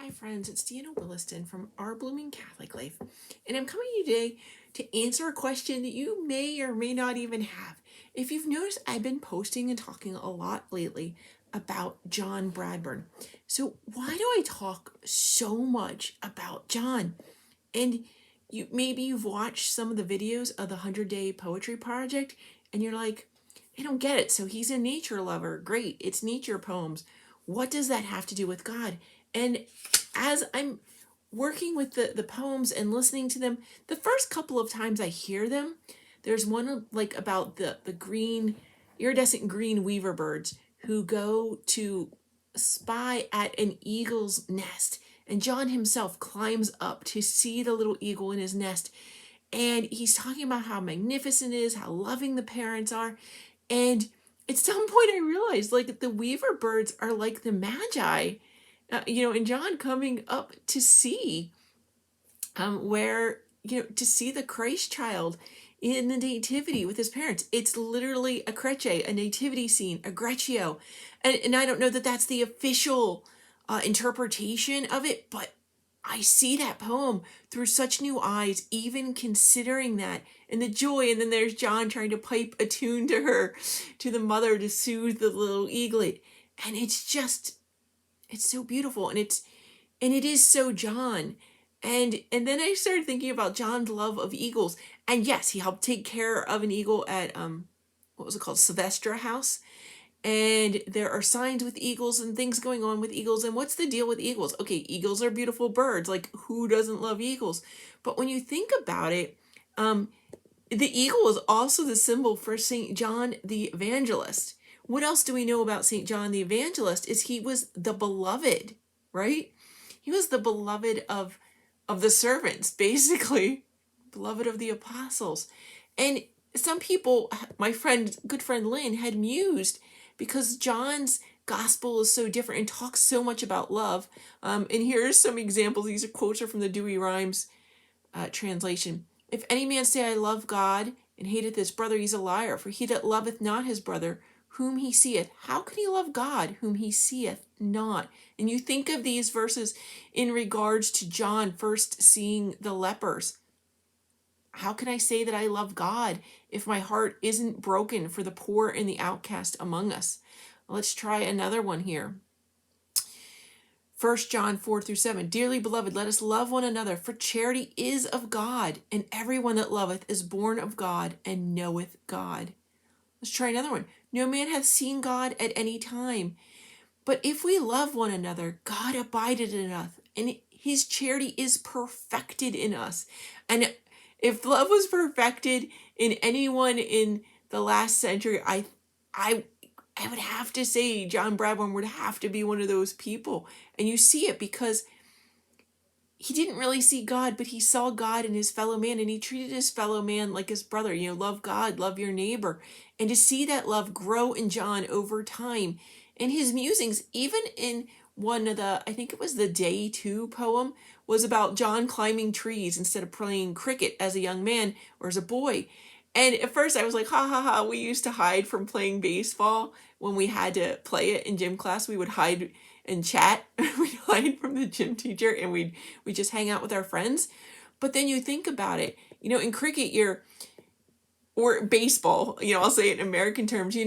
Hi friends, it's Deanna Williston from Our Blooming Catholic Life, and I'm coming to you today to answer a question that you may or may not even have. If you've noticed, I've been posting and talking a lot lately about John Bradburne. So why do I talk so much about John? And maybe you've watched some of the videos of the 100-Day Poetry Project, and you're like, I don't get it. So he's a nature lover. Great, it's nature poems. What does that have to do with God? And as I'm working with the poems and listening to them, the first couple of times I hear them, there's one like about the green, iridescent green weaver birds who go to spy at an eagle's nest. And John himself climbs up to see the little eagle in his nest. And he's talking about how magnificent it is, how loving the parents are. And at some point I realized like the weaver birds are like the magi, and John coming up to see where, to see the Christ child in the nativity with his parents. It's literally a creche, a nativity scene, a greccio. And I don't know that that's the official interpretation of it, but I see that poem through such new eyes, even considering that and the joy. And then there's John trying to pipe a tune to her, to the mother, to soothe the little eaglet. And it's so beautiful. And it is so John. And then I started thinking about John's love of eagles. And yes, he helped take care of an eagle at what was it called? Silveira House. And there are signs with eagles and things going on with eagles. And what's the deal with eagles? Okay, eagles are beautiful birds. Like, who doesn't love eagles? But when you think about it, the eagle is also the symbol for St. John the Evangelist. What else do we know about St. John the Evangelist is he was the beloved, right? He was the beloved of the servants, basically, beloved of the apostles. And some people, my good friend Lynn, had mused because John's gospel is so different and talks so much about love. And here's some examples. These are quotes are from the Dewey Rhymes translation. If any man say, I love God, and hateth his brother, he's a liar. For he that loveth not his brother, whom he seeth, how can he love God, whom he seeth not? And you think of these verses in regards to John first seeing the lepers. How can I say that I love God if my heart isn't broken for the poor and the outcast among us? Let's try another one here. 1 John 4-7. Dearly beloved, let us love one another, for charity is of God, and everyone that loveth is born of God and knoweth God. Let's try another one. No man hath seen God at any time. But if we love one another, God abideth in us, and his charity is perfected in us. And if love was perfected in anyone in the last century, I would have to say John Bradburne would have to be one of those people. And you see it because he didn't really see God, but he saw God in his fellow man, and he treated his fellow man like his brother. Love God, love your neighbor. And to see that love grow in John over time. And his musings, even in one of the, I think it was the Day 2 poem, was about John climbing trees instead of playing cricket as a young man or as a boy. And at first I was like, ha ha ha, we used to hide from playing baseball when we had to play it in gym class. We would hide and chat. We'd hide from the gym teacher and we'd just hang out with our friends. But then you think about it, in cricket, or baseball, I'll say it in American terms,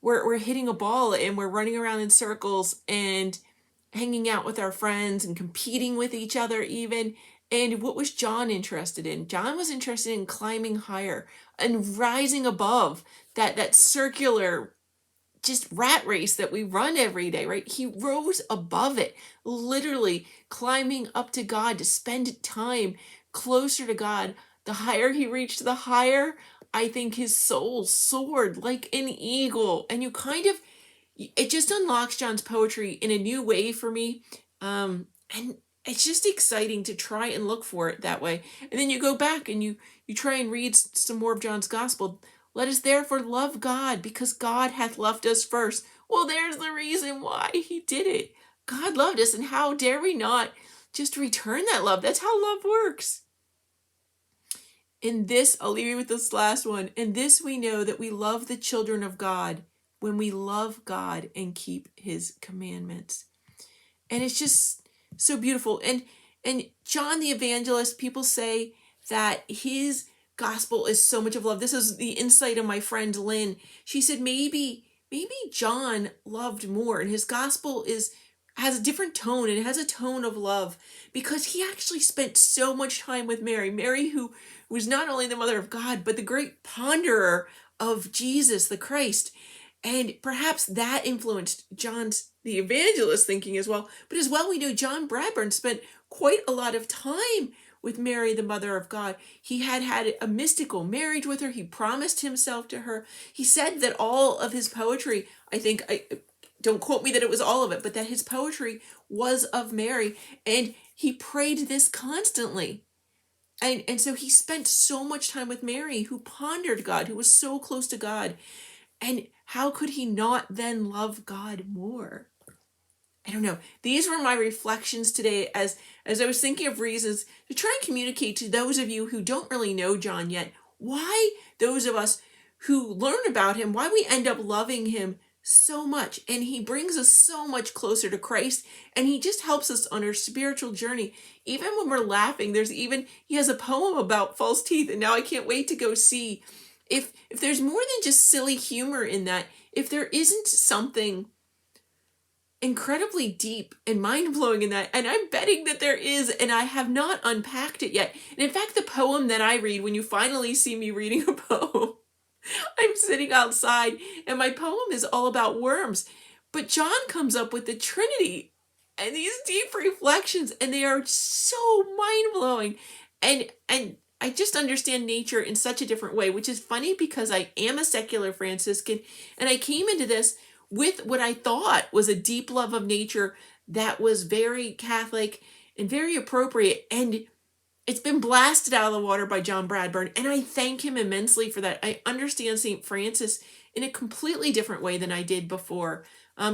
we're hitting a ball and we're running around in circles and hanging out with our friends and competing with each other even. And what was John interested in? John was interested in climbing higher and rising above that circular just rat race that we run every day, right? He rose above it, literally climbing up to God to spend time closer to God. The higher he reached, the higher I think his soul soared like an eagle. And it just unlocks John's poetry in a new way for me. And it's just exciting to try and look for it that way. And then you go back and you try and read some more of John's gospel. Let us therefore love God, because God hath loved us first. Well, there's the reason why he did it. God loved us, and how dare we not just return that love? That's how love works. In this, I'll leave you with this last one. In this we know that we love the children of God, when we love God and keep his commandments. And it's just so beautiful. And John the Evangelist, people say that his gospel is so much of love. This is the insight of my friend Lynn. She said maybe John loved more, and his gospel has a different tone, and it has a tone of love because he actually spent so much time with Mary, who was not only the mother of God, but the great ponderer of Jesus the Christ. And perhaps that influenced John's the evangelist thinking as well. But as well, we know John Bradburne spent quite a lot of time with Mary, the mother of God. He had a mystical marriage with her. He promised himself to her. He said that all of his poetry, don't quote me that it was all of it, but that his poetry was of Mary. And he prayed this constantly. And so he spent so much time with Mary, who pondered God, who was so close to God. And how could he not then love God more? I don't know. These were my reflections today as I was thinking of reasons to try and communicate to those of you who don't really know John yet, why those of us who learn about him, why we end up loving him so much. And he brings us so much closer to Christ, and he just helps us on our spiritual journey. Even when we're laughing, he has a poem about false teeth, and now I can't wait to go see if there's more than just silly humor in that, if there isn't something incredibly deep and mind-blowing in that, and I'm betting that there is, and I have not unpacked it yet. And in fact, the poem that I read, when you finally see me reading a poem, I'm sitting outside and my poem is all about worms, but John comes up with the Trinity and these deep reflections, and they are so mind-blowing, and I just understand nature in such a different way, which is funny because I am a secular Franciscan, and I came into this with what I thought was a deep love of nature that was very Catholic and very appropriate. And it's been blasted out of the water by John Bradburne, and I thank him immensely for that. I understand St. Francis in a completely different way than I did before. I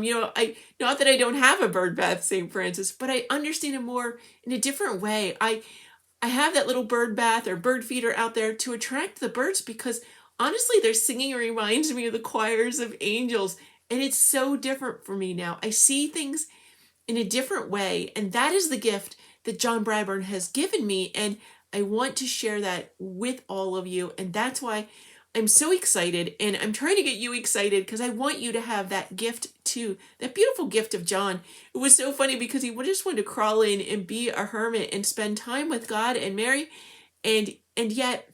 not that I don't have a bird bath, St. Francis, but I understand him more in a different way. I have that little bird bath or bird feeder out there to attract the birds because honestly, their singing reminds me of the choirs of angels. And it's so different for me now. I see things in a different way. And that is the gift that John Bradburne has given me. And I want to share that with all of you. And that's why I'm so excited. And I'm trying to get you excited because I want you to have that gift too. That beautiful gift of John. It was so funny because he just wanted to crawl in and be a hermit and spend time with God and Mary. And yet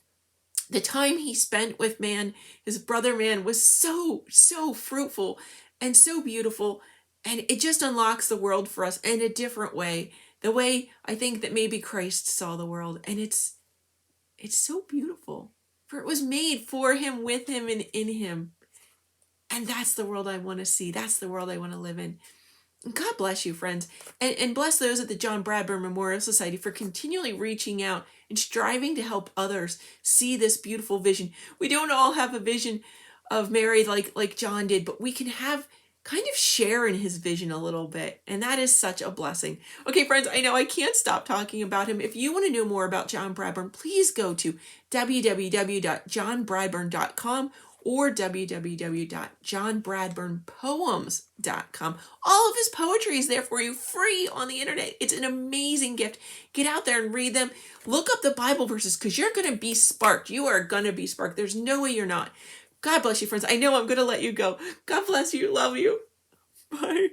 the time he spent with man, his brother man, was so fruitful and so beautiful. And it just unlocks the world for us in a different way. The way I think that maybe Christ saw the world. And it's so beautiful. For it was made for him, with him, and in him. And that's the world I want to see. That's the world I want to live in. God bless you, friends. And bless those at the John Bradburne Memorial Society for continually reaching out and striving to help others see this beautiful vision. We don't all have a vision of Mary like John did, but we can kind of share in his vision a little bit. And that is such a blessing. Okay, friends, I know I can't stop talking about him. If you want to know more about John Bradburne, please go to www.johnbradburne.com or www.johnbradburnepoems.com. All of his poetry is there for you free on the internet. It's an amazing gift. Get out there and read them. Look up the Bible verses because you're going to be sparked. You are going to be sparked. There's no way you're not. God bless you, friends. I know I'm going to let you go. God bless you. Love you. Bye.